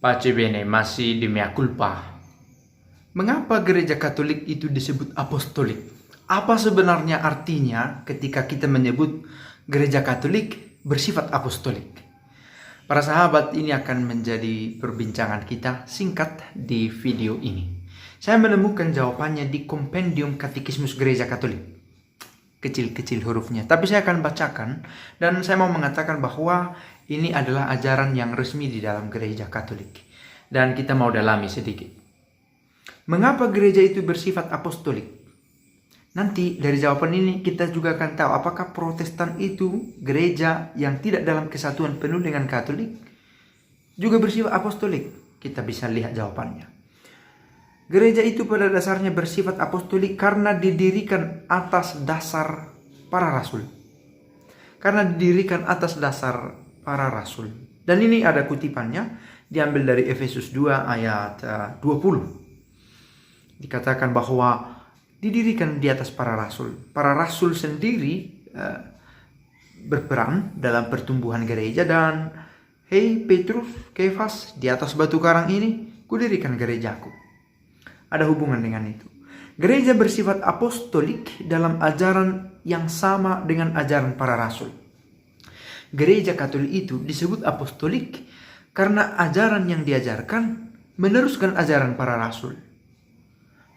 Pace bene, masih di mea culpa. Mengapa gereja Katolik itu disebut apostolik? Apa sebenarnya artinya ketika kita menyebut gereja Katolik bersifat apostolik? Para sahabat, ini akan menjadi perbincangan kita singkat di video ini. Saya menemukan jawabannya di Kompendium Katekismus Gereja Katolik. Kecil-kecil hurufnya, tapi saya akan bacakan dan saya mau mengatakan bahwa ini adalah ajaran yang resmi di dalam gereja Katolik dan kita mau dalami sedikit. Mengapa gereja itu bersifat apostolik? Nanti dari jawaban ini kita juga akan tahu apakah Protestan itu gereja yang tidak dalam kesatuan penuh dengan Katolik juga bersifat apostolik. Kita bisa lihat jawabannya. Gereja itu pada dasarnya bersifat apostolik karena didirikan atas dasar para rasul. Karena didirikan atas dasar para rasul. Dan ini ada kutipannya, diambil dari Efesus 2 ayat 20. Dikatakan bahwa didirikan di atas para rasul. Para rasul sendiri berperan dalam pertumbuhan gereja dan hei Petrus, Kefas, di atas batu karang ini kudirikan gerejaku. Ada hubungan dengan itu. Gereja bersifat apostolik dalam ajaran yang sama dengan ajaran para rasul. Gereja Katolik itu disebut apostolik karena ajaran yang diajarkan meneruskan ajaran para rasul.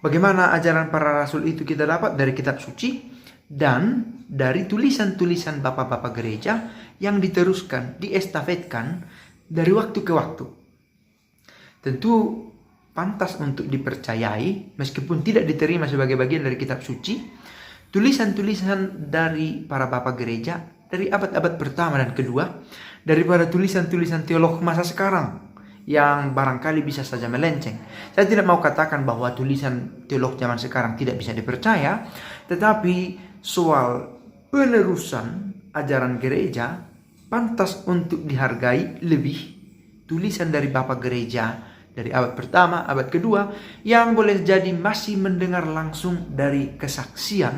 Bagaimana ajaran para rasul itu kita dapat dari kitab suci dan dari tulisan-tulisan bapak-bapak gereja yang diteruskan, diestafetkan dari waktu ke waktu. Tentu pantas untuk dipercayai meskipun tidak diterima sebagai bagian dari kitab suci, tulisan-tulisan dari para bapak gereja dari abad-abad pertama dan kedua, daripada tulisan-tulisan teolog masa sekarang yang barangkali bisa saja melenceng. Saya tidak mau katakan bahwa tulisan teolog zaman sekarang tidak bisa dipercaya, tetapi soal penerusan ajaran gereja pantas untuk dihargai lebih tulisan dari bapak gereja dari abad pertama, abad kedua, yang boleh jadi masih mendengar langsung dari kesaksian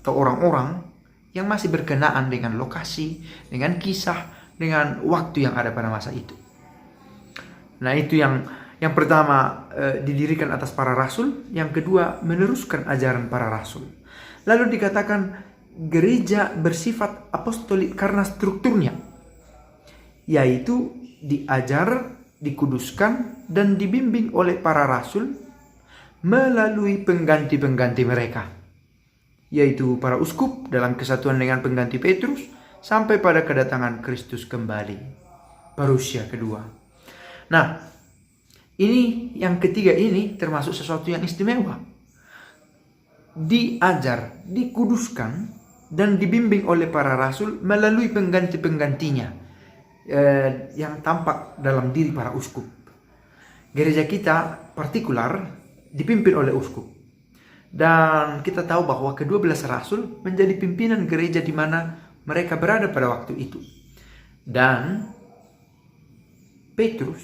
atau orang-orang yang masih berkenaan dengan lokasi, dengan kisah, dengan waktu yang ada pada masa itu. Nah, itu yang pertama didirikan atas para rasul, yang kedua meneruskan ajaran para rasul. Lalu dikatakan gereja bersifat apostolik karena strukturnya, yaitu diajar, dikuduskan dan dibimbing oleh para rasul melalui pengganti-pengganti mereka, yaitu para uskup dalam kesatuan dengan pengganti Petrus sampai pada kedatangan Kristus kembali, parusia kedua. Nah, ini yang ketiga ini termasuk sesuatu yang istimewa. Diajar, dikuduskan dan dibimbing oleh para rasul melalui pengganti-penggantinya yang tampak dalam diri para uskup. Gereja kita partikular dipimpin oleh uskup. Dan kita tahu bahwa ke-12 rasul menjadi pimpinan gereja di mana mereka berada pada waktu itu. Dan Petrus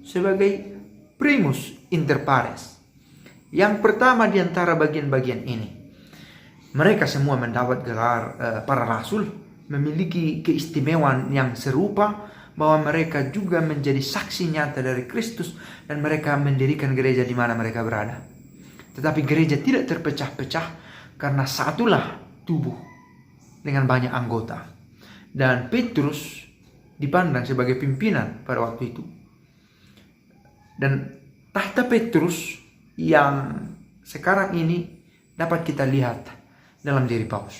sebagai primus inter pares, yang pertama di antara bagian-bagian ini. Mereka semua mendapat gelar para rasul, memiliki keistimewaan yang serupa bahwa mereka juga menjadi saksi nyata dari Kristus dan mereka mendirikan gereja di mana mereka berada. Tetapi gereja tidak terpecah-pecah karena satulah tubuh dengan banyak anggota. Dan Petrus dipandang sebagai pimpinan pada waktu itu. Dan tahta Petrus yang sekarang ini dapat kita lihat dalam diri Paus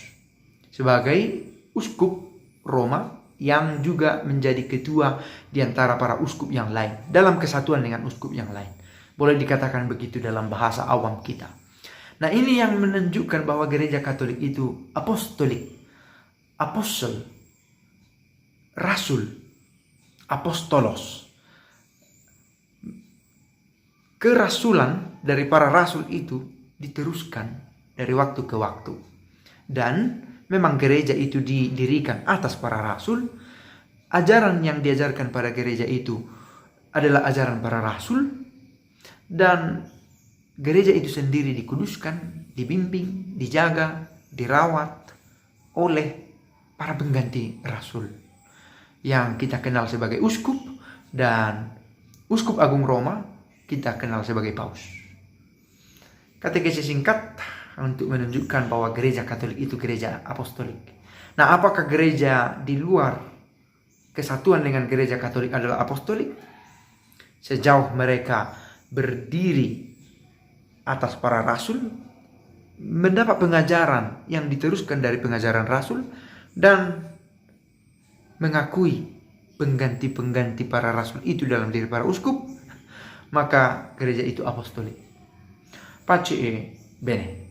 sebagai uskup Roma yang juga menjadi ketua di antara para uskup yang lain dalam kesatuan dengan uskup yang lain. Boleh dikatakan begitu dalam bahasa awam kita. Nah, ini yang menunjukkan bahwa gereja Katolik itu apostolik, apostel, rasul, apostolos. Kerasulan dari para rasul itu diteruskan dari waktu ke waktu. Dan memang gereja itu didirikan atas para rasul. Ajaran yang diajarkan pada gereja itu adalah ajaran para rasul. Dan gereja itu sendiri dikuduskan, dibimbing, dijaga, dirawat oleh para pengganti rasul yang kita kenal sebagai uskup dan Uskup Agung Roma kita kenal sebagai Paus. Katekesi singkat untuk menunjukkan bahwa gereja Katolik itu gereja apostolik. Nah, apakah gereja di luar kesatuan dengan gereja Katolik adalah apostolik? Sejauh mereka berdiri atas para rasul, mendapat pengajaran yang diteruskan dari pengajaran rasul, dan mengakui pengganti-pengganti para rasul itu dalam diri para uskup, maka gereja itu apostolik. Pace bene.